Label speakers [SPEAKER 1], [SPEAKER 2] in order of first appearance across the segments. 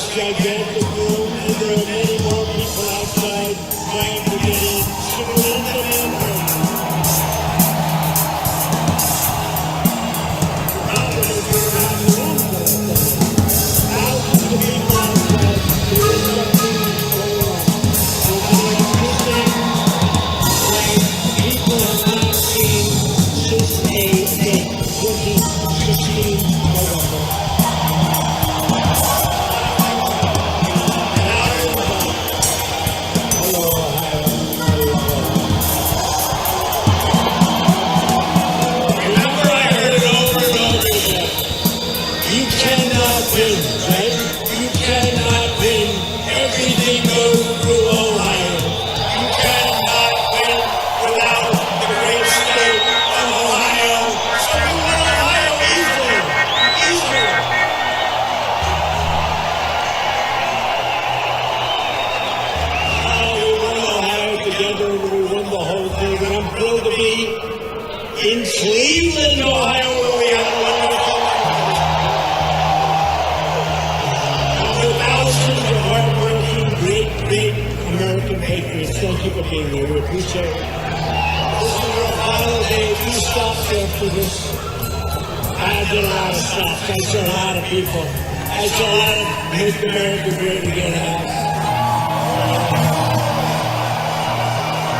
[SPEAKER 1] this gigantic room, and there are many more people outside trying to get in. So we'll let them in. Thousands of people outside. There is something going on. There's electricity like people have not seen since a 2016 November. In Cleveland, Ohio, where we have one of the thousands of hardworking, great American patriots. Thank you for being here. We appreciate it. This is our final day. 2 stops after this. I did a lot of stops. I saw a lot of people. I saw a lot of Make America Great Again hats.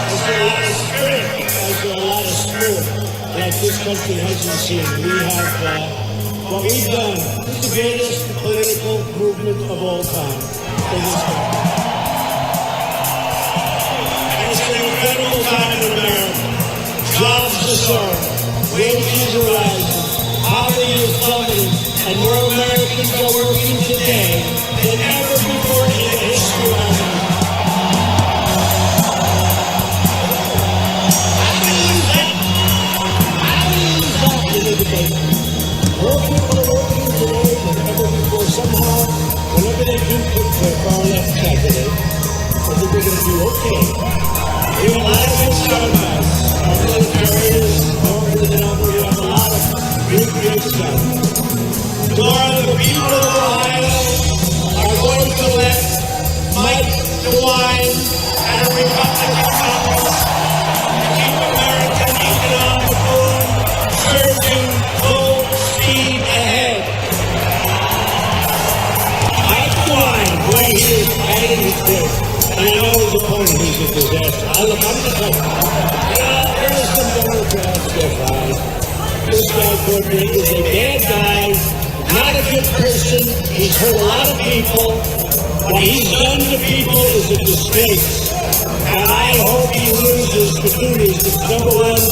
[SPEAKER 1] I saw a lot of spirit. I saw a lot of spirit. Like this country hasn't seen. We have, what we've done is the greatest political movement of all time in this country. It's an incredible time in America. Jobs are soaring, wages are rising, poverty is plummeting, and more Americans are working today than ever before in the history of our country. More people are working today than ever before. Somehow, whenever they do put their far left candidate, I think they're going to do okay. We have a lot of good startups. Our military is more than ever. We have a lot of great stuff. Tomorrow, the people of Ohio are going to elect Mike DeWine and a Republican Congress to keep American economic boom surging full speed ahead. Mike DeWine, boy, he is adding his bid. And I know his opponent is a disaster. I'm the point. There are some Democrats that fine. This guy, Dorothy, is a bad guy, not a good person. He's hurt a lot of people. What he's done to people is a disgrace. And I hope he loses the two reasons. Number one,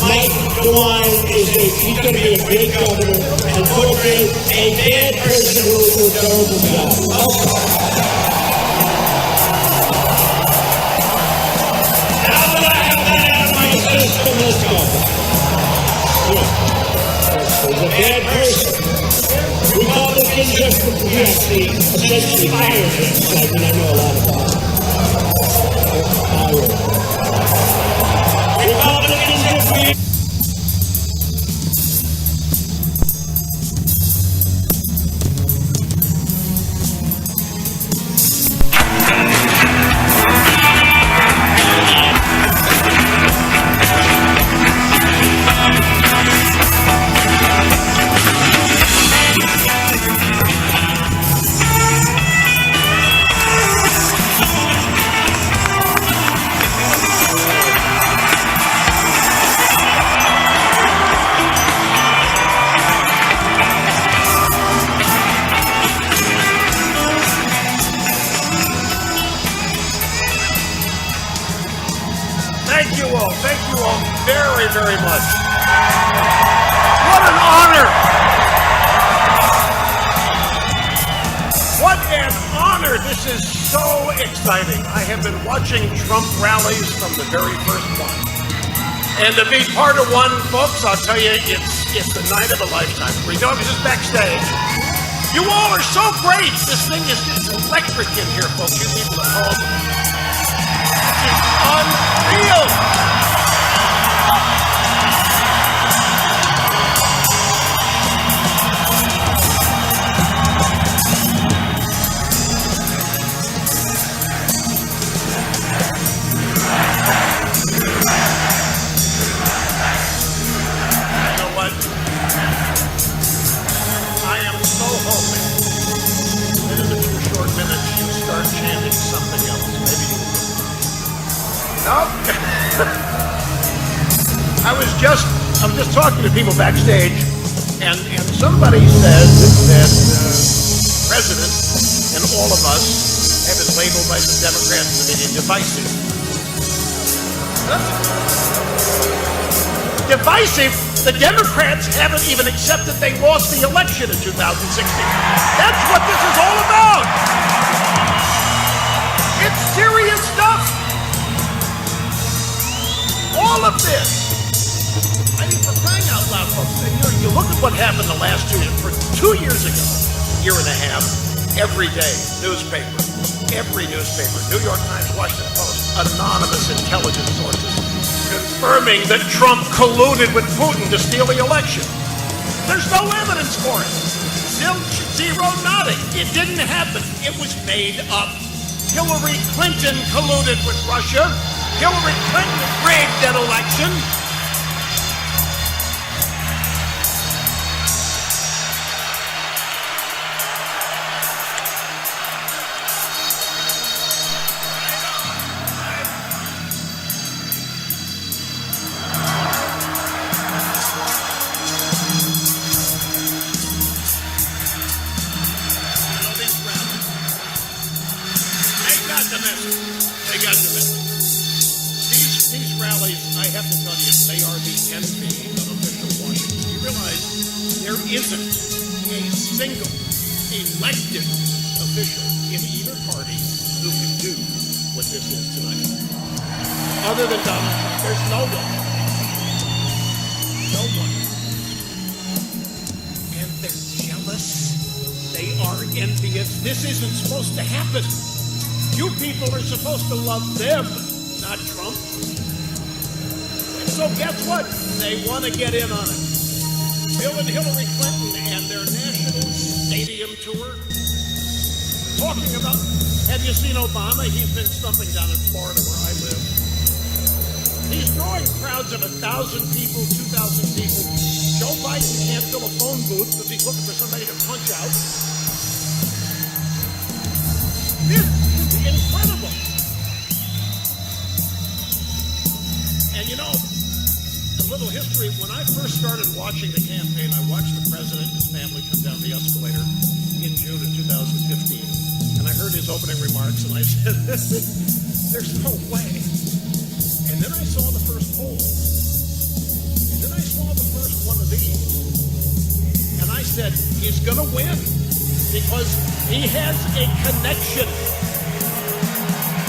[SPEAKER 1] Mike DeWine he's going to be a great governor, and Dorothy, a bad person who will do a terrible job. Now that I have that out of my system, let's go. He's a bad person. Republicans actually essentially fired him. I know a lot about it. Republicans have
[SPEAKER 2] very much. What an honor! What an honor! This is so exciting. I have been watching Trump rallies from the very first one. And to be part of one, folks, I'll tell you, it's the night of a lifetime. We know I was just backstage. You all are so great. This thing is just electric in here, folks. You people at home. It's unreal. people backstage, and somebody said that the president and all of us have been labeled by the Democrats and the media divisive. Divisive? The Democrats haven't even accepted they lost the election in 2016. That's what this is all about. It's serious stuff. All of this. I mean, for crying out loud, folks, you look at what happened the last 2 years. For 2 years ago, year and a half, every day, every newspaper, New York Times, Washington Post, anonymous intelligence sources, confirming that Trump colluded with Putin to steal the election. There's no evidence for it. Zero, nothing. It didn't happen. It was made up. Hillary Clinton colluded with Russia. Hillary Clinton rigged that election. Other than Donald Trump, there's no one. No one. And they're jealous. They are envious. This isn't supposed to happen. You people are supposed to love them, not Trump. And so guess what? They want to get in on it. Bill and Hillary Clinton and their national stadium tour. Talking about, have you seen Obama? He's been stumping down in Florida where I live. He's drawing crowds of 1,000 people, 2,000 people. Joe Biden can't fill a phone booth because he's looking for somebody to punch out. This is incredible. And you know, a little history. When I first started watching the campaign, I watched the president and his family come down the escalator in June of 2015. And I heard his opening remarks and I said, there's no way. And then I saw the first poll. And then I saw the first one of these. And I said, he's going to win because he has a connection.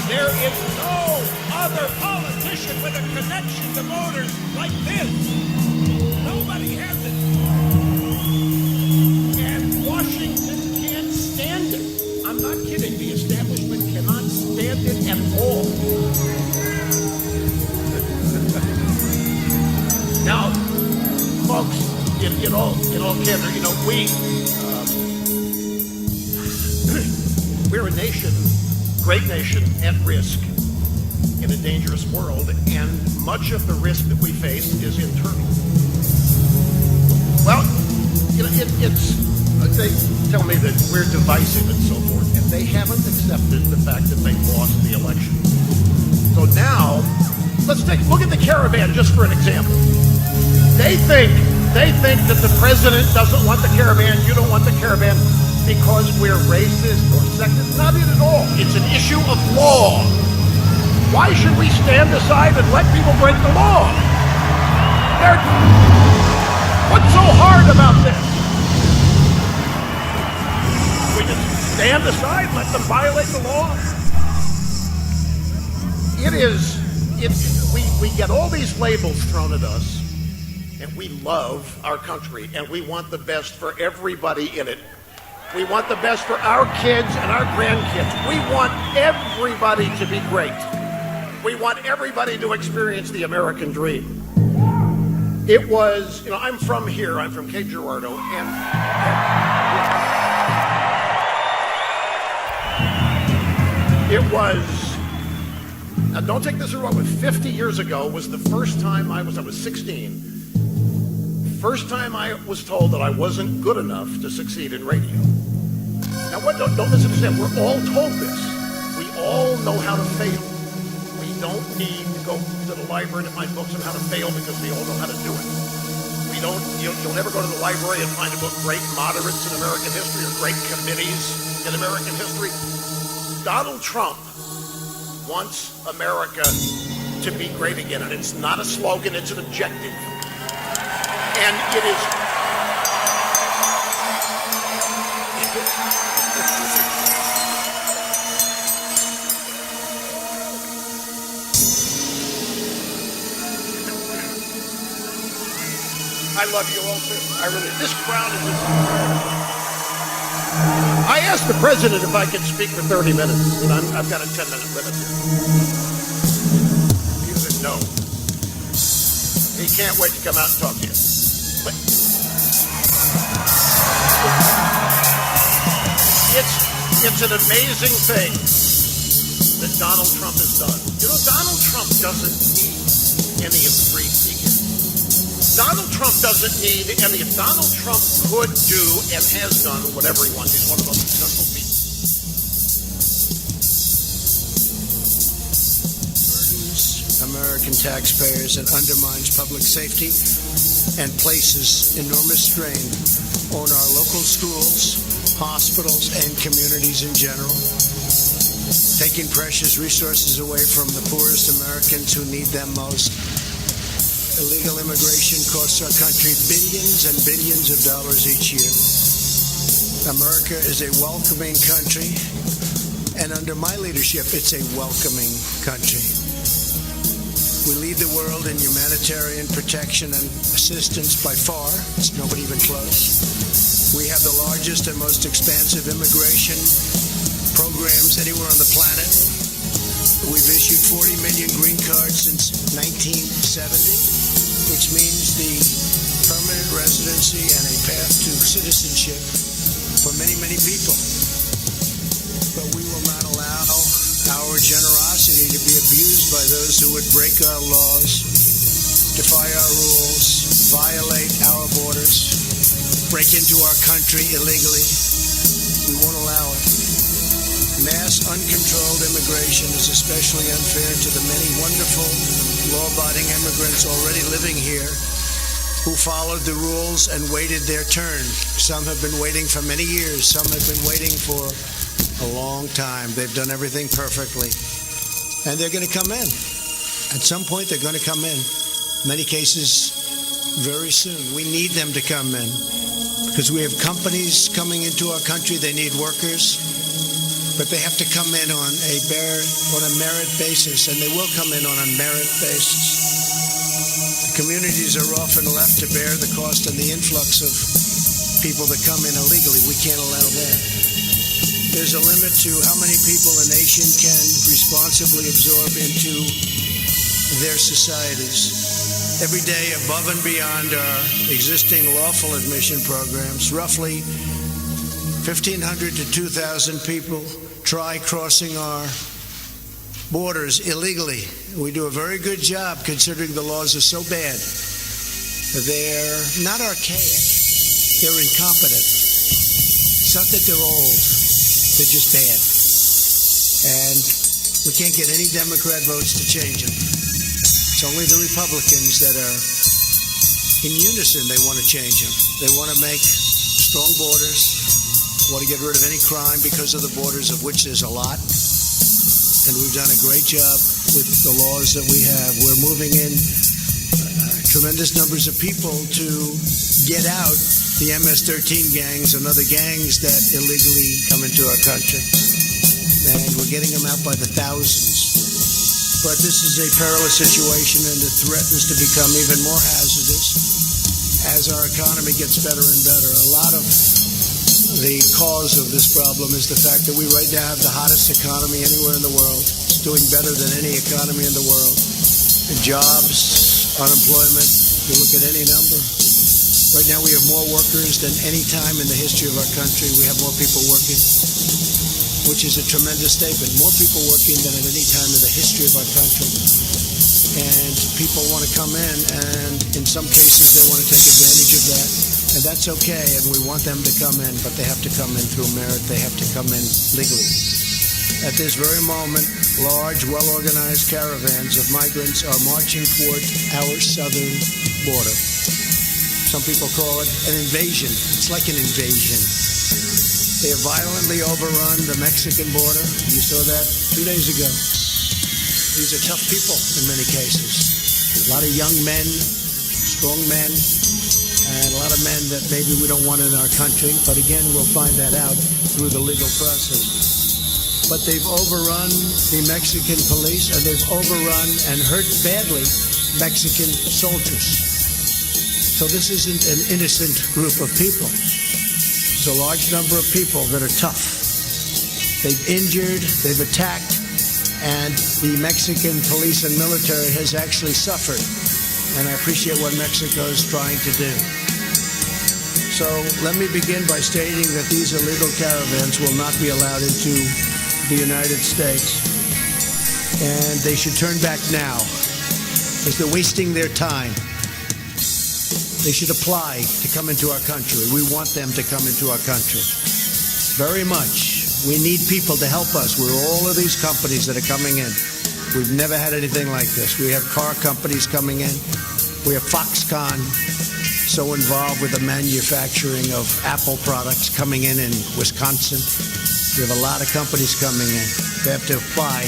[SPEAKER 2] There is no other politician with a connection to voters like this. Nobody has it. And Washington can't stand it. I'm not kidding. The establishment cannot stand it at all. Now, folks, in all candor, you know, we're a nation, great nation, at risk in a dangerous world, and much of the risk that we face is internal. Well, you know, they tell me that we're divisive and so forth, and they haven't accepted the fact that they lost the election. So now, let's look at the caravan just for an example. They think that the president doesn't want the caravan, you don't want the caravan because we're racist or sexist. Not it at all. It's an issue of law. Why should we stand aside and let people break the law? What's so hard about this? We just stand aside, let them violate the law? We get all these labels thrown at us, and we love our country, and we want the best for everybody in it. We want the best for our kids and our grandkids. We want everybody to be great. We want everybody to experience the American dream. It was, you know, I'm from here. I'm from Cape Girardeau, and it was. Now, don't take this wrong. 50 years ago was the first time I was 16. First time I was told that I wasn't good enough to succeed in radio. Now, don't misunderstand. We're all told this. We all know how to fail. We don't need to go to the library to find books on how to fail because we all know how to do it. We You'll never go to the library and find about great moderates in American history or great committees in American history. Donald Trump wants America to be great again, and it's not a slogan, it's an objective. And it is. I love you all too. This crowd is just. I asked the president if I could speak for 30 minutes, and I've got a 10-minute limit here. He said no. He can't wait to come out and talk to you. But it's an amazing thing that Donald Trump has done. You know, Donald Trump doesn't need any of the free speakers. Donald Trump doesn't need any. If Donald Trump could do and has done whatever he wants, he's one of the most successful people.
[SPEAKER 3] Burdens American taxpayers and undermines public safety and places enormous strain on our local schools, hospitals, and communities in general, taking precious resources away from the poorest Americans who need them most. Illegal immigration costs our country billions and billions of dollars each year. America is a welcoming country, and under my leadership, it's a welcoming country. We lead the world in humanitarian protection and assistance by far. It's nobody even close. We have the largest and most expansive immigration programs anywhere on the planet. We've issued 40 million green cards since 1970. Which means the permanent residency and a path to citizenship for many, many people. But we will not allow our generosity to be abused by those who would break our laws, defy our rules, violate our borders, break into our country illegally. We won't allow it. Mass uncontrolled immigration is especially unfair to the many wonderful law-abiding immigrants already living here who followed the rules and waited their turn. Some have been waiting for many years. Some have been waiting for a long time. They've done everything perfectly. And they're going to come in. At some point, they're going to come in. Many cases, very soon. We need them to come in because we have companies coming into our country. They need workers. But they have to come in on a merit basis, and they will come in on a merit basis. The communities are often left to bear the cost and the influx of people that come in illegally. We can't allow that. There's a limit to how many people a nation can responsibly absorb into their societies. Every day, above and beyond our existing lawful admission programs, roughly 1,500 to 2,000 people try crossing our borders illegally. We do a very good job considering the laws are so bad. They're not archaic. They're incompetent. It's not that they're old. They're just bad. And we can't get any Democrat votes to change them. It's only the Republicans that are in unison. They want to change them. They want to make strong borders. Want to get rid of any crime because of the borders, of which there's a lot. And we've done a great job with the laws that we have. We're moving in tremendous numbers of people to get out the MS-13 gangs and other gangs that illegally come into our country. And we're getting them out by the thousands. But this is a perilous situation, and it threatens to become even more hazardous as our economy gets better and better. A lot of the cause of this problem is the fact that we right now have the hottest economy anywhere in the world. It's doing better than any economy in the world. Jobs, unemployment, you look at any number. Right now we have more workers than any time in the history of our country. We have more people working, which is a tremendous statement. More people working than at any time in the history of our country. And people want to come in, and in some cases they want to take advantage of that. And that's okay, and we want them to come in, but they have to come in through merit. They have to come in legally. At this very moment, large, well-organized caravans of migrants are marching toward our southern border. Some people call it an invasion. It's like an invasion. They have violently overrun the Mexican border. You saw that 2 days ago. These are tough people in many cases. A lot of young men, strong men, and a lot of men that maybe we don't want in our country. But again, we'll find that out through the legal process. But they've overrun the Mexican police, and they've overrun and hurt badly Mexican soldiers. So this isn't an innocent group of people. There's a large number of people that are tough. They've injured, they've attacked, and the Mexican police and military has actually suffered. And I appreciate what Mexico is trying to do. So let me begin by stating that these illegal caravans will not be allowed into the United States. And they should turn back now, because they're wasting their time. They should apply to come into our country. We want them to come into our country very much. We need people to help us with all of these companies that are coming in. We've never had anything like this. We have car companies coming in. We have Foxconn so involved with the manufacturing of Apple products coming in Wisconsin. We have a lot of companies coming in. They have to apply,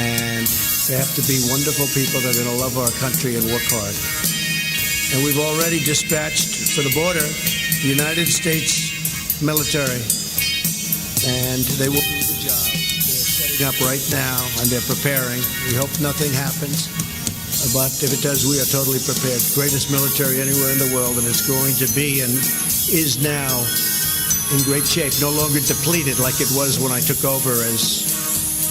[SPEAKER 3] and they have to be wonderful people that are going to love our country and work hard. And we've already dispatched for the border the United States military, and they will do the job. They're setting up right now, and they're preparing. We hope nothing happens, but if it does, we are totally prepared. Greatest military anywhere in the world, and it's going to be and is now in great shape, no longer depleted like it was when I took over as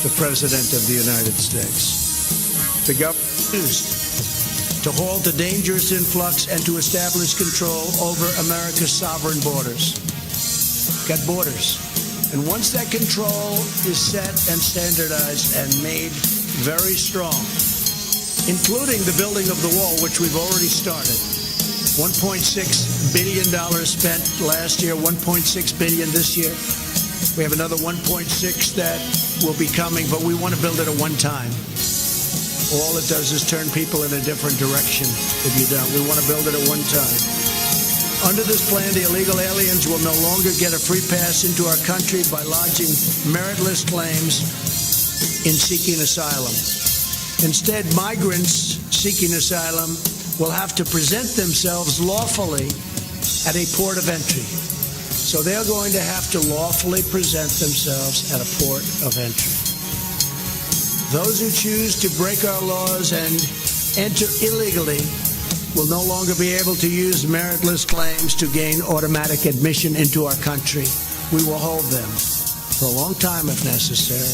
[SPEAKER 3] the President of the United States. The government used to halt a dangerous influx and to establish control over America's sovereign borders. Got borders. And once that control is set and standardized and made very strong, including the building of the wall, which we've already started. $1.6 billion spent last year, $1.6 billion this year. We have another 1.6 that will be coming, but we want to build it at one time. All it does is turn people in a different direction if you don't. We want to build it at one time. Under this plan, the illegal aliens will no longer get a free pass into our country by lodging meritless claims in seeking asylum. Instead, migrants seeking asylum will have to present themselves lawfully at a port of entry. So they're going to have to lawfully present themselves at a port of entry. Those who choose to break our laws and enter illegally will no longer be able to use meritless claims to gain automatic admission into our country. We will hold them for a long time if necessary.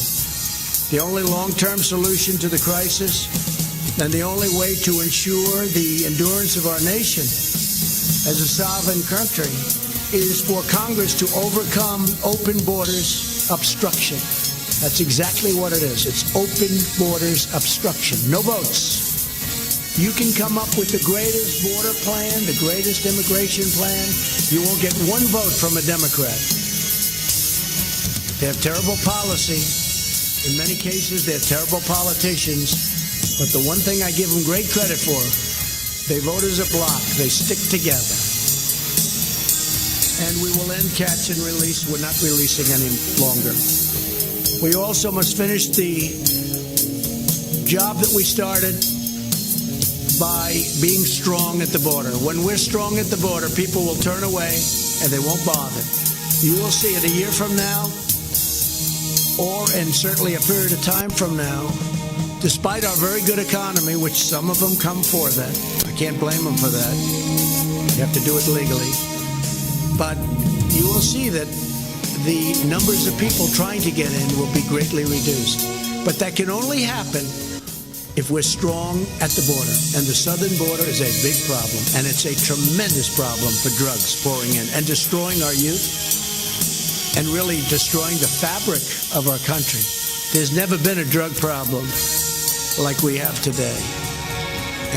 [SPEAKER 3] The only long-term solution to the crisis and the only way to ensure the endurance of our nation as a sovereign country is for Congress to overcome open borders obstruction. That's exactly what it is. It's open borders obstruction. No votes. You can come up with the greatest border plan, the greatest immigration plan. You won't get one vote from a Democrat. They have terrible policy. In many cases, they're terrible politicians. But the one thing I give them great credit for, they vote as a bloc. They stick together. And we will end catch and release. We're not releasing any longer. We also must finish the job that we started by being strong at the border. When we're strong at the border, people will turn away and they won't bother. You will see it a year from now, or in certainly a period of time from now, despite our very good economy, which some of them come for that. I can't blame them for that. You have to do it legally. But you will see that the numbers of people trying to get in will be greatly reduced. But that can only happen if we're strong at the border. And the southern border is a big problem, and it's a tremendous problem for drugs pouring in and destroying our youth and really destroying the fabric of our country. There's never been a drug problem like we have today.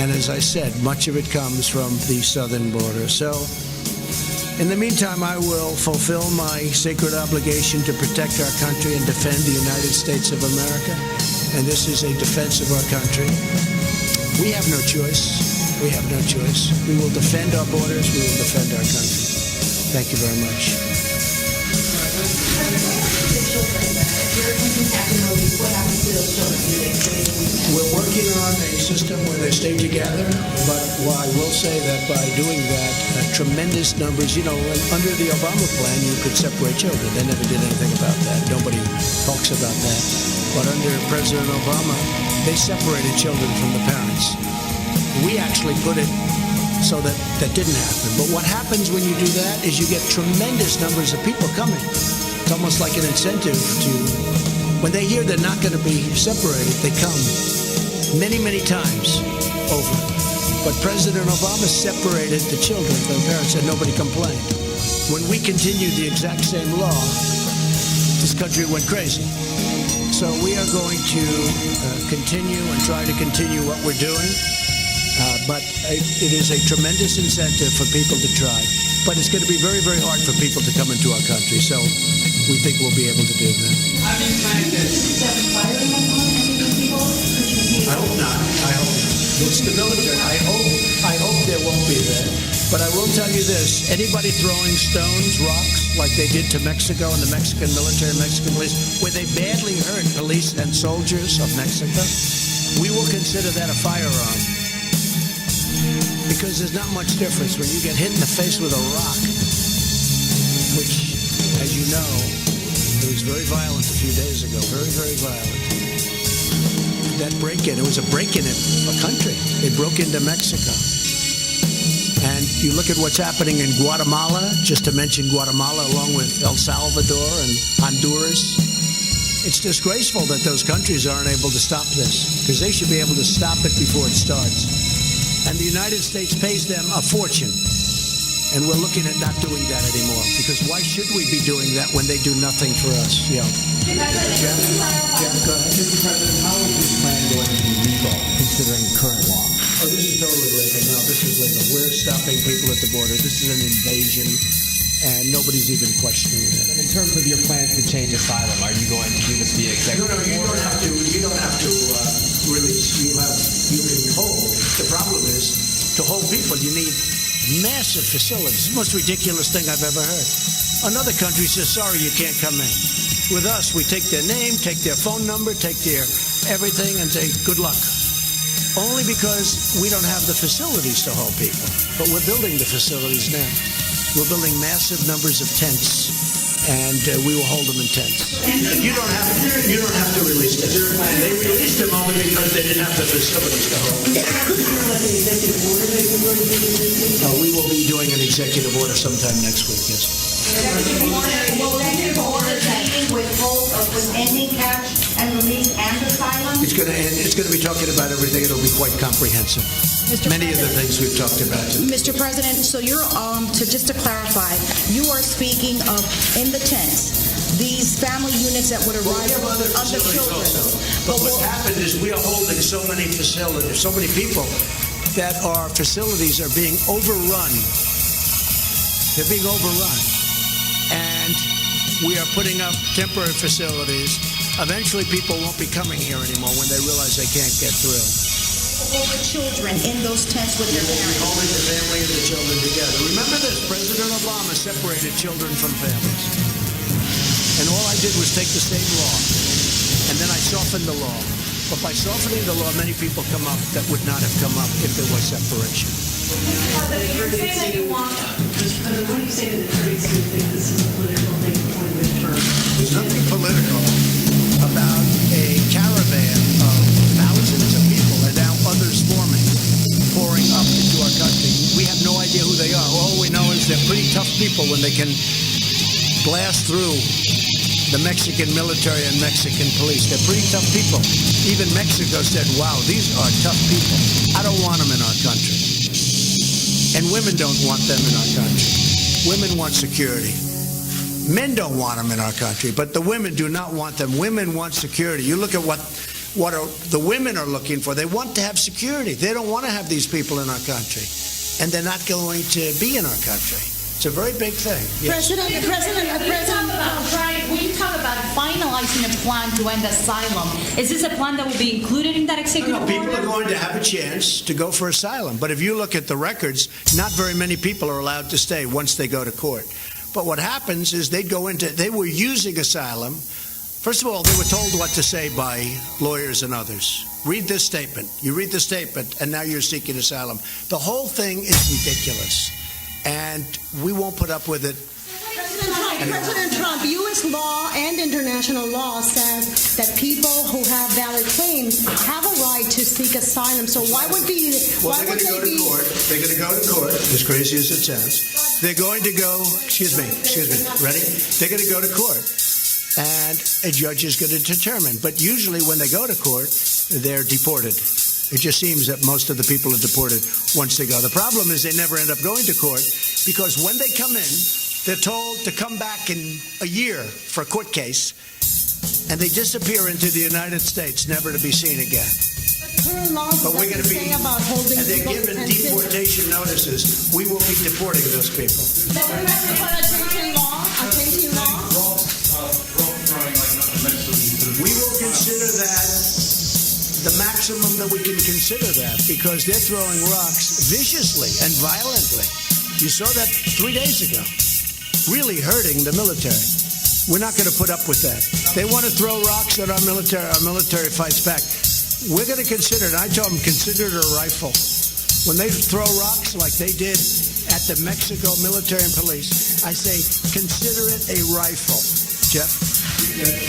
[SPEAKER 3] And as I said, much of it comes from the southern border. So in the meantime, I will fulfill my sacred obligation to protect our country and defend the United States of America. And this is a defense of our country. We have no choice. We have no choice. We will defend our borders. We will defend our country. Thank you very much. We're working on a system where they stay together, but I will say that by doing that, tremendous numbers, under the Obama plan, you could separate children. They never did anything about that. Nobody talks about that. But under President Obama, they separated children from the parents. We actually put it so that didn't happen. But what happens when you do that is you get tremendous numbers of people coming. It's almost like an incentive to, when they hear they're not going to be separated, they come many, many times over. But President Obama separated the children from the parents and nobody complained. When we continued the exact same law, this country went crazy. So we are going to continue and try to continue what we're doing. But it is a tremendous incentive for people to try. But it's going to be very, very hard for people to come into our country. So we think we'll be able to do that.
[SPEAKER 4] How do you plan this?
[SPEAKER 3] I hope not. I hope not. It's the military. I hope there won't be that. But I will tell you this. Anybody throwing stones, rocks, like they did to Mexico and the Mexican military, Mexican police, where they badly hurt police and soldiers of Mexico, we will consider that a firearm. Because there's not much difference when you get hit in the face with a rock, which, as you know, it was very violent a few days ago. Very, very violent. That break-in, it was a break-in in a country. They broke into Mexico. And you look at what's happening in Guatemala, just to mention Guatemala, along with El Salvador and Honduras. It's disgraceful that those countries aren't able to stop this, because they should be able to stop it before it starts. And the United States pays them a fortune. And we're looking at not doing that anymore, because why should we be doing that when they do nothing for us? Yeah.
[SPEAKER 4] Jeff, go ahead. Mr. President, how is this plan going to be legal, considering current law?
[SPEAKER 3] Oh, this is totally legal. No, this is legal. We're stopping people at the border. This is an invasion, and nobody's even questioning that.
[SPEAKER 4] In terms of your plans to change asylum, are you going to do this via executive order?
[SPEAKER 3] You don't have to release. You can hold. The problem is, to hold people, you need massive facilities. It's the most ridiculous thing I've ever heard. Another country says, sorry, you can't come in. With us, we take their name, take their phone number, take their everything, and say, good luck. Only because we don't have the facilities to hold people. But we're building the facilities now. We're building massive numbers of tents, and we will hold them in tents. You don't have to release them. They released them only because they didn't have the facilities to hold them. We will be doing an executive order sometime next week, yes.
[SPEAKER 5] Will executive order with ending catch and release and asylum?
[SPEAKER 3] It's going to be talking about everything. It'll be quite comprehensive. Many of the things we've talked about.
[SPEAKER 6] Mr. President, so you're just to clarify, you are speaking of in the tents, these family units that would arrive
[SPEAKER 3] of the children. Also. But what happened is we are holding so many facilities, so many people that our facilities are being overrun. They're being overrun. And we are putting up temporary facilities. Eventually people won't be coming here anymore when they realize they can't get through.
[SPEAKER 6] All the children in those tents with their parents.
[SPEAKER 3] Holding the family and the children together. Remember this, President Obama separated children from families. And all I did was take the same law, and then I softened the law. But by softening the law, many people come up that would not have come up if there was separation.
[SPEAKER 5] But you're saying that you want...
[SPEAKER 7] What do you say to the critics who think this is a political thing for the midterm?
[SPEAKER 3] There's nothing political about a caravan of thousands of people and now others pouring up into our country. We have no idea who they are. All we know is they're pretty tough people when they can blast through the Mexican military and Mexican police. They're pretty tough people. Even Mexico said, wow, these are tough people. I don't want them in our country. And women don't want them in our country. Women want security. Men don't want them in our country, but the women do not want them. Women want security. You look at what the women are looking for. They want to have security. They don't want to have these people in our country. And they're not going to be in our country. It's a very big thing. Yes.
[SPEAKER 8] Brian, when you talk about finalizing a plan to end asylum, is this a plan that will be included in that executive order?
[SPEAKER 3] People are going to have a chance to go for asylum. But if you look at the records, not very many people are allowed to stay once they go to court. But what happens is they were using asylum. First of all, they were told what to say by lawyers and others. Read this statement. You read the statement, and now you're seeking asylum. The whole thing is ridiculous. And we won't put up with it.
[SPEAKER 9] President Trump, U.S. law and international law says that people who have valid claims have a right to seek asylum. So why would be?
[SPEAKER 3] Well, they're going to go to court. They're going to go to court, as crazy as it sounds. They're going to go, excuse me, ready? They're going to go to court. And a judge is going to determine. But usually when they go to court, they're deported. It just seems that most of the people are deported once they go. The problem is they never end up going to court because when they come in, they're told to come back in a year for a court case, and they disappear into the United States, never to be seen again. But we're going to be, and they're given deportation notices. We will be deporting those people.
[SPEAKER 9] But we have to put a changing law,
[SPEAKER 3] We will consider that the maximum that we can consider that because they're throwing rocks viciously and violently. You saw that 3 days ago. Really hurting the military. We're not going to put up with that. They want to throw rocks at our military fights back. We're going to consider it. I told them, consider it a rifle. When they throw rocks like they did at the Mexico military and police, I say, consider it a rifle. Jeff?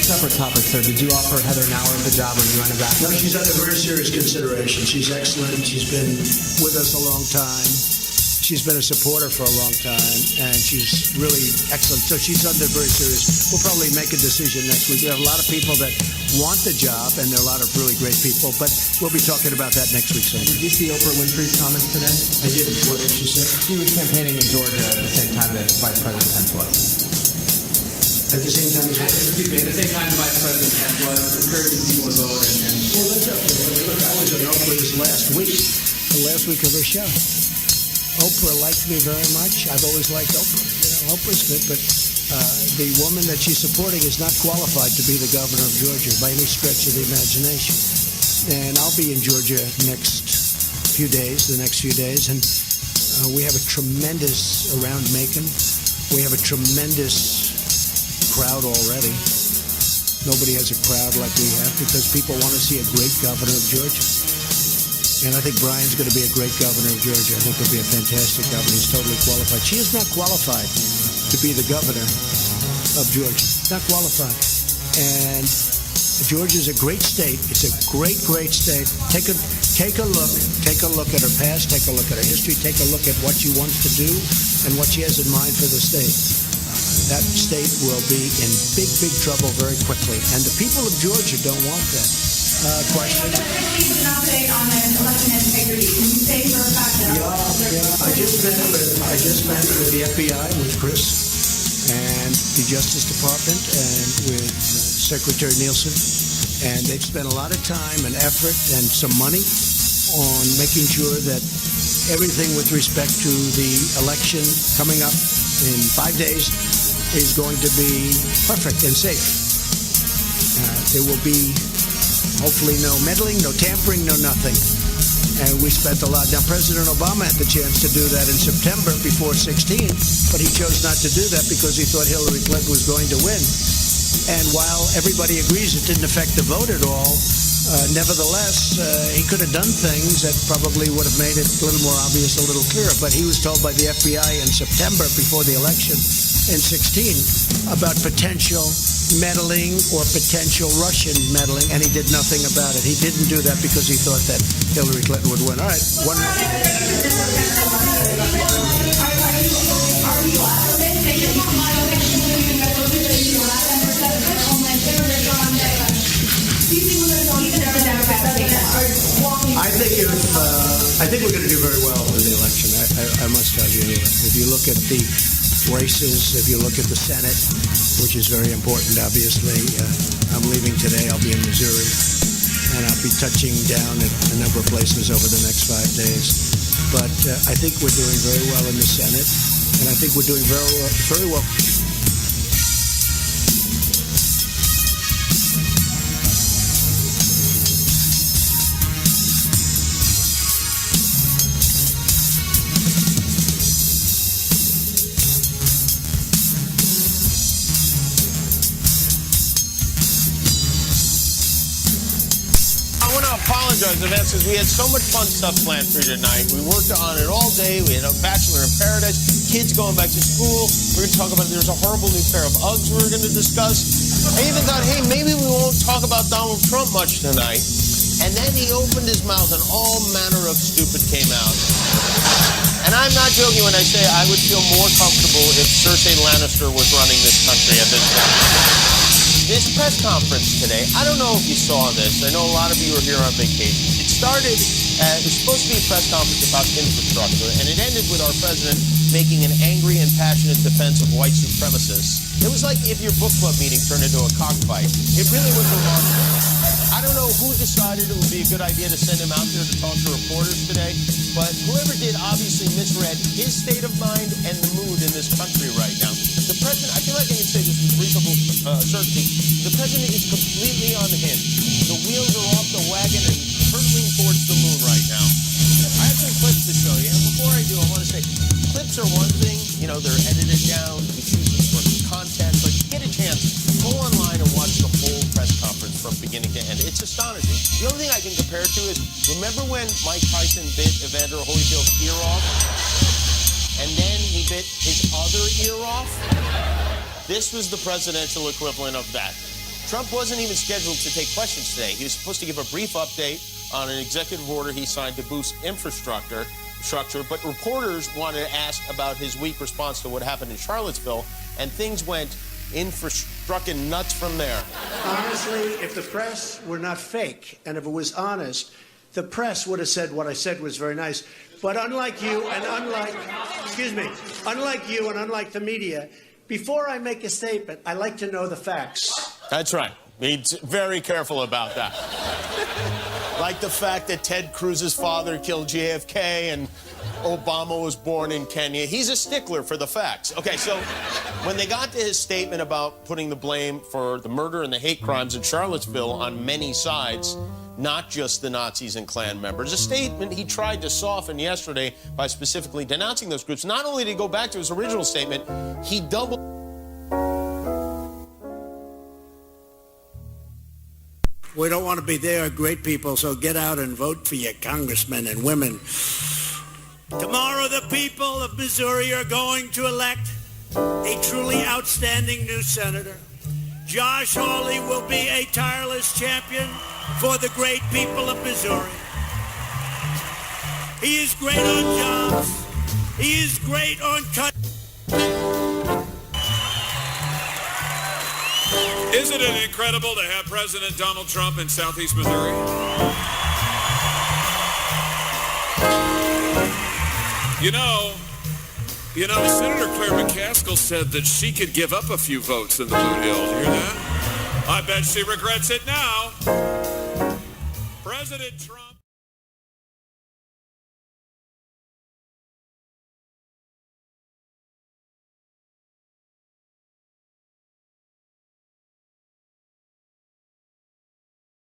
[SPEAKER 4] Separate topic, sir. Did you offer Heather Nauer the job or you on back?
[SPEAKER 3] No, she's under very serious consideration. She's excellent. She's been with us a long time. She's been a supporter for a long time, and she's really excellent. So she's under very serious. We'll probably make a decision next week. We have a lot of people that want the job, and there are a lot of really great people, but we'll be talking about that next week.
[SPEAKER 4] Did you see Oprah Winfrey's comments today?
[SPEAKER 3] I didn't. What did she say?
[SPEAKER 4] She was campaigning in Georgia at the same time that Vice President Pence was.
[SPEAKER 3] At the same time as well?
[SPEAKER 4] Excuse me, at the same time the Vice President Pence was encouraging people to vote.
[SPEAKER 3] Well, that's okay. Look, I was on Oprah's last week of her show. Oprah liked me very much. I've always liked Oprah. You know, Oprah's good, but the woman that she's supporting is not qualified to be the governor of Georgia by any stretch of the imagination. And I'll be in Georgia the next few days, and we have a tremendous, around Macon, we have a tremendous crowd already. Nobody has a crowd like we have because people want to see a great governor of Georgia. And I think Brian's going to be a great governor of Georgia. I think he'll be a fantastic governor. He's totally qualified. She is not qualified to be the governor of Georgia. Not qualified. And Georgia's a great state. It's a great, great state. Take a look at her past. Take a look at her history. Take a look at what she wants to do and what she has in mind for the state. That state will be in big, big trouble very quickly. And the people of Georgia don't want that. Question?
[SPEAKER 5] An update on the election integrity. Can you say for a fact that
[SPEAKER 3] I just met with the FBI, with Chris, and the Justice Department, and with Secretary Nielsen, and they've spent a lot of time and effort and some money on making sure that everything with respect to the election coming up in 5 days is going to be perfect and safe. There will be hopefully no meddling, no tampering, no nothing. And we spent a lot. Now, President Obama had the chance to do that in September before 16, but he chose not to do that because he thought Hillary Clinton was going to win. And while everybody agrees it didn't affect the vote at all, nevertheless, he could have done things that probably would have made it a little more obvious, a little clearer. But he was told by the FBI in September before the election in 16 about potential meddling or potential Russian meddling, and he did nothing about it. He didn't do that because he thought that Hillary Clinton would win. All right, one more.
[SPEAKER 5] are you optimistic that you can have election winning resolution to allow them to set up Homeland Secretary on day? Do you think we're going to go even if the Democrats take that?
[SPEAKER 3] I think we're going to do very well in the election. I must tell you. If you look at the races, if you look at the Senate, which is very important, obviously. I'm leaving today. I'll be in Missouri, and I'll be touching down at a number of places over the next 5 days. But I think we're doing very well in the Senate, And I think we're doing very well.
[SPEAKER 2] Apologize in advance because we had so much fun stuff planned for you tonight. We worked on it all day. We had a Bachelor in Paradise, kids going back to school. We're going to talk about there's a horrible new pair of Uggs we're going to discuss. I even thought, hey, maybe we won't talk about Donald Trump much tonight. And then he opened his mouth and all manner of stupid came out. And I'm not joking when I say I would feel more comfortable if Cersei Lannister was running this country at this time. This press conference today, I don't know if you saw this. I know a lot of you are here on vacation. It started, it was supposed to be a press conference about infrastructure, and it ended with our president making an angry and passionate defense of white supremacists. It was like if your book club meeting turned into a cockfight. It really was remarkable. I don't know who decided it would be a good idea to send him out there to talk to reporters today, but whoever did obviously misread his state of mind and the mood in this country right now. The president, I feel like I can say this with reasonable certainty, the president is completely unhinged. The wheels are off the wagon and hurtling towards the moon right now. I have some clips to show you, and before I do, I want to say, clips are one thing, you know, they're edited down, we choose them for content, but get a chance, go online and watch the whole press conference from beginning to end. It's astonishing. The only thing I can compare it to is, remember when Mike Tyson bit Evander Holyfield's ear off? And then he bit his other ear off? This was the presidential equivalent of that. Trump wasn't even scheduled to take questions today. He was supposed to give a brief update on an executive order he signed to boost infrastructure, but reporters wanted to ask about his weak response to what happened in Charlottesville, and things went infrastructure nuts from there.
[SPEAKER 3] Honestly, if the press were not fake, and if it was honest, the press would have said what I said was very nice. But unlike you and unlike you and unlike the media, before I make a statement, I like to know the facts.
[SPEAKER 2] That's right. He's very careful about that. Like the fact that Ted Cruz's father killed JFK and Obama was born in Kenya. He's a stickler for the facts. Okay, so when they got to his statement about putting the blame for the murder and the hate crimes in Charlottesville on many sides, not just the Nazis and Klan members, a statement he tried to soften yesterday by specifically denouncing those groups. Not only did he go back to his original statement, he doubled.
[SPEAKER 3] We don't want to be there, great people, so get out and vote for your congressmen and women. Tomorrow, the people of Missouri are going to elect a truly outstanding new senator. Josh Hawley will be a tireless champion for the great people of Missouri. He is great on jobs. He is great on cut.
[SPEAKER 10] Isn't it incredible to have President Donald Trump in Southeast Missouri? You know, Senator Claire McCaskill said that she could give up a few votes in the Blue Hills. You hear that? I bet she regrets it now. President Trump.